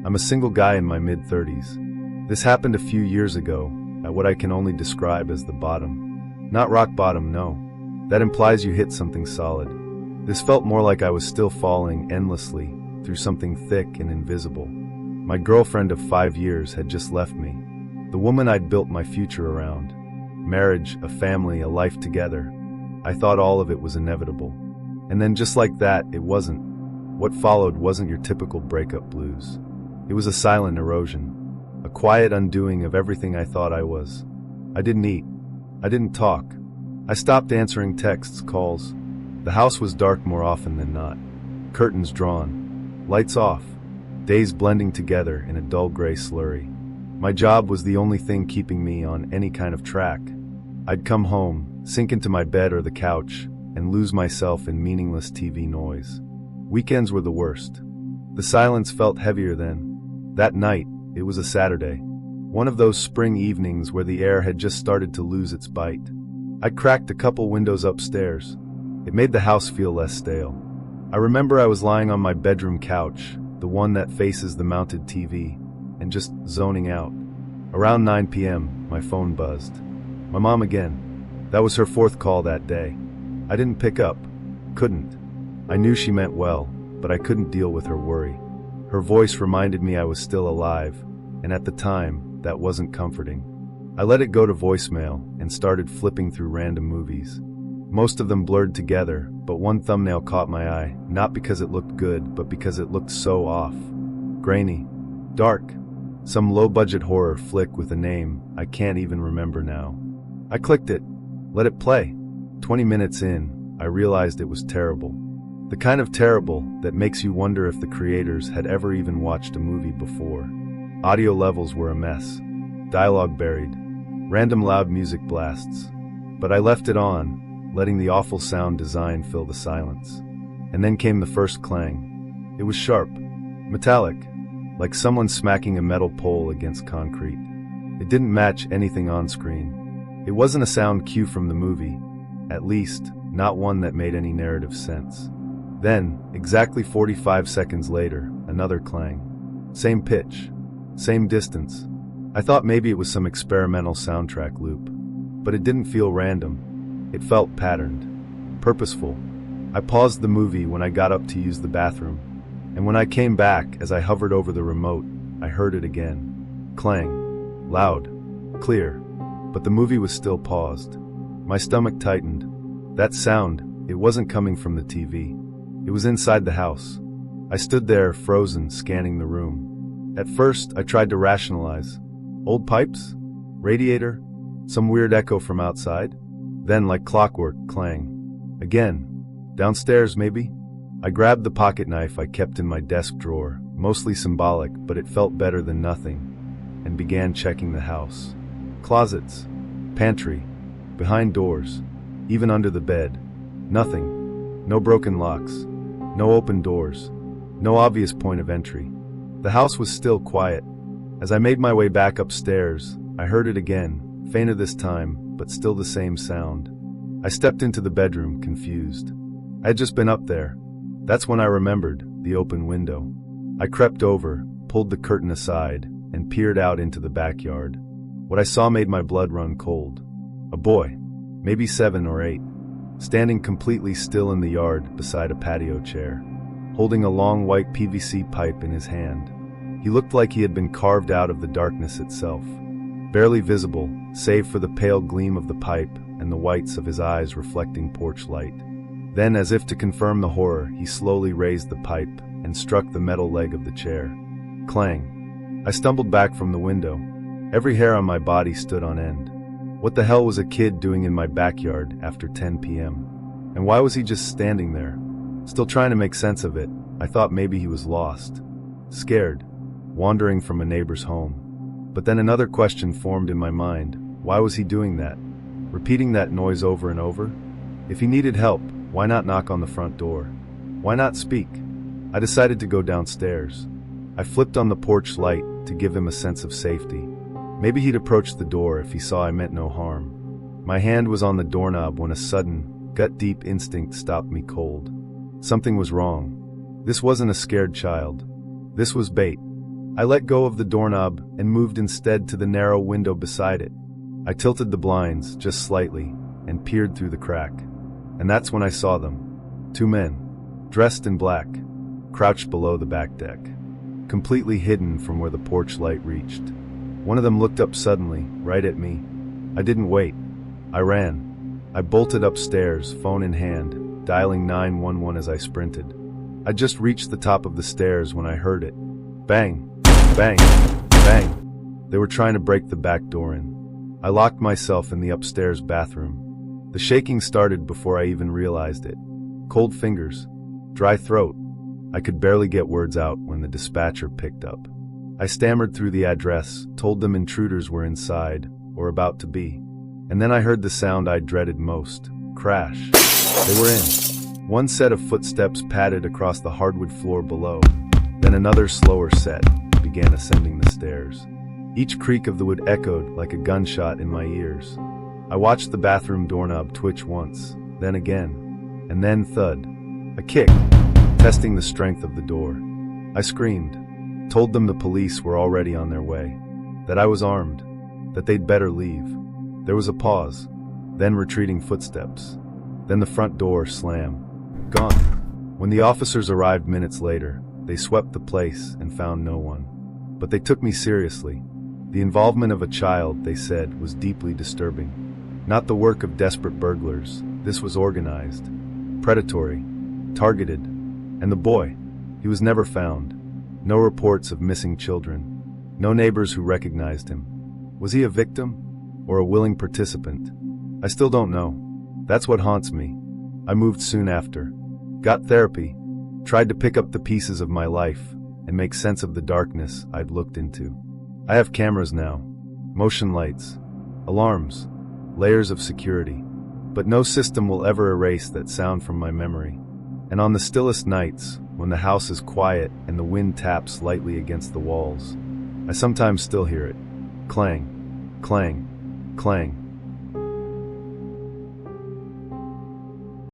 I'm a single guy in my mid-30s. This happened a few years ago, at what I can only describe as the bottom. Not rock bottom, no. That implies you hit something solid. This felt more like I was still falling endlessly through something thick and invisible. My girlfriend of 5 years had just left me. The woman I'd built my future around. Marriage, a family, a life together. I thought all of it was inevitable. And then just like that, it wasn't. What followed wasn't your typical breakup blues. It was a silent erosion. A quiet undoing of everything I thought I was. I didn't eat. I didn't talk. I stopped answering texts, calls. The house was dark more often than not. Curtains drawn. Lights off. Days blending together in a dull gray slurry. My job was the only thing keeping me on any kind of track. I'd come home, sink into my bed or the couch, and lose myself in meaningless TV noise. Weekends were the worst. The silence felt heavier then. That night, it was a Saturday. One of those spring evenings where the air had just started to lose its bite. I cracked a couple windows upstairs. It made the house feel less stale. I remember I was lying on my bedroom couch, the one that faces the mounted TV, and just zoning out. Around 9 p.m., my phone buzzed. My mom again. That was her fourth call that day. I didn't pick up. Couldn't. I knew she meant well, but I couldn't deal with her worry. Her voice reminded me I was still alive, and at the time, that wasn't comforting. I let it go to voicemail and started flipping through random movies. Most of them blurred together, but one thumbnail caught my eye, not because it looked good, but because it looked so off. Grainy. Dark. Some low-budget horror flick with a name I can't even remember now. I clicked it. Let it play. 20 minutes in, I realized it was terrible. The kind of terrible that makes you wonder if the creators had ever even watched a movie before. Audio levels were a mess. Dialogue buried. Random loud music blasts. But I left it on, letting the awful sound design fill the silence. And then came the first clang. It was sharp. Metallic. Like someone smacking a metal pole against concrete. It didn't match anything on screen. It wasn't a sound cue from the movie. At least, not one that made any narrative sense. Then, exactly 45 seconds later, another clang. Same pitch. Same distance. I thought maybe it was some experimental soundtrack loop. But it didn't feel random. It felt patterned. Purposeful. I paused the movie when I got up to use the bathroom. And when I came back, as I hovered over the remote, I heard it again. Clang. Loud. Clear. But the movie was still paused. My stomach tightened. That sound, it wasn't coming from the TV. It was inside the house. I stood there, frozen, scanning the room. At first, I tried to rationalize. Old pipes? Radiator? Some weird echo from outside? Then, like clockwork, clang. Again. Downstairs, maybe? I grabbed the pocket knife I kept in my desk drawer, mostly symbolic, but it felt better than nothing, and began checking the house. Closets. Pantry. Behind doors. Even under the bed. Nothing. No broken locks. No open doors. No obvious point of entry. The house was still quiet. As I made my way back upstairs, I heard it again, fainter this time, but still the same sound. I stepped into the bedroom, confused. I had just been up there. That's when I remembered the open window. I crept over, pulled the curtain aside, and peered out into the backyard. What I saw made my blood run cold. A boy, maybe 7 or 8, standing completely still in the yard beside a patio chair, holding a long white PVC pipe in his hand. He looked like he had been carved out of the darkness itself, barely visible, save for the pale gleam of the pipe and the whites of his eyes reflecting porch light. Then, as if to confirm the horror, he slowly raised the pipe and struck the metal leg of the chair. Clang. I stumbled back from the window. Every hair on my body stood on end. What the hell was a kid doing in my backyard after 10 p.m.? And why was he just standing there? Still trying to make sense of it, I thought maybe he was lost. Scared. Wandering from a neighbor's home. But then another question formed in my mind. Why was he doing that? Repeating that noise over and over? If he needed help, why not knock on the front door? Why not speak? I decided to go downstairs. I flipped on the porch light to give him a sense of safety. Maybe he'd approach the door if he saw I meant no harm. My hand was on the doorknob when a sudden, gut-deep instinct stopped me cold. Something was wrong. This wasn't a scared child. This was bait. I let go of the doorknob and moved instead to the narrow window beside it. I tilted the blinds just slightly and peered through the crack. And that's when I saw them. 2 men, dressed in black, crouched below the back deck, completely hidden from where the porch light reached. One of them looked up suddenly, right at me. I didn't wait. I ran. I bolted upstairs, phone in hand, dialing 911 as I sprinted. I just reached the top of the stairs when I heard it. Bang, bang, bang. They were trying to break the back door in. I locked myself in the upstairs bathroom. The shaking started before I even realized it. Cold fingers, dry throat. I could barely get words out when the dispatcher picked up. I stammered through the address, told them intruders were inside, or about to be. And then I heard the sound I dreaded most. Crash. They were in. One set of footsteps padded across the hardwood floor below. Then another slower set began ascending the stairs. Each creak of the wood echoed like a gunshot in my ears. I watched the bathroom doorknob twitch once, then again, and then thud. A kick, testing the strength of the door. I screamed, told them the police were already on their way, that I was armed, that they'd better leave. There was a pause, then retreating footsteps, then the front door slam. Gone. When the officers arrived minutes later, they swept the place and found no one. But they took me seriously. The involvement of a child, they said, was deeply disturbing. Not the work of desperate burglars. This was organized, predatory, targeted. And the boy, he was never found. No reports of missing children. No neighbors who recognized him. Was he a victim or a willing participant? I still don't know. That's what haunts me. I moved soon after. Got therapy. Tried to pick up the pieces of my life and make sense of the darkness I'd looked into. I have cameras now, motion lights, alarms, layers of security, but no system will ever erase that sound from my memory. And on the stillest nights, when the house is quiet and the wind taps lightly against the walls, I sometimes still hear it. Clang, clang, clang.